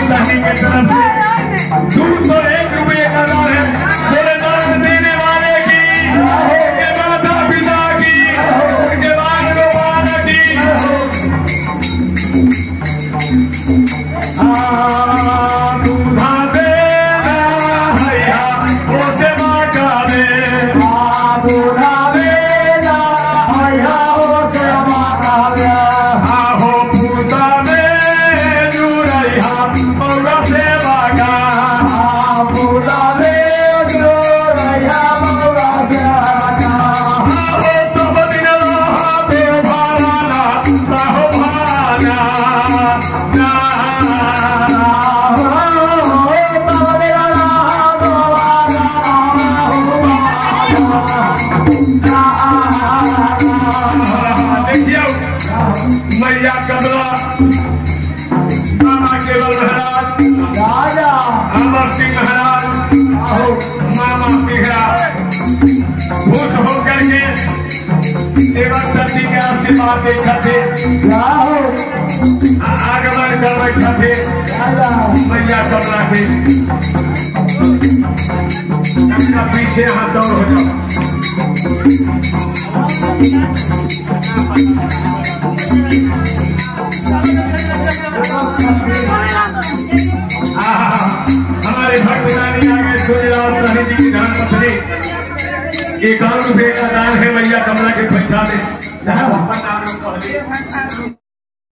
सही के तरफ से 201 रुपये का दान है। थोड़े दान देने वाले की, उनके माता पिता की, उनके बाल गोपाल की। दूधा देना हैया उसे माता दे, दूधा देना हैया उसे माता दे। आहो पूता दे जुरैया मौरा से बागा, पूता दे जुरैया मौरा से बागा। आहो सब दिन रहा दे भाला राहो भाला मैया कमला, मामा केवल महाराज, अमर सिंह महाराज, मामा सिंहरा खुश होकर के सेवक सती के आशीर्वाद देखते आगमन कर बैठे मैया कमला के। पीछे यहाँ दौड़ हो जाओ। हमारे भक्त रानी आगे सूर्यराज रानी जी की धर्म पत्नी 51 रुपये का दान है। मैया कमला के पैसा में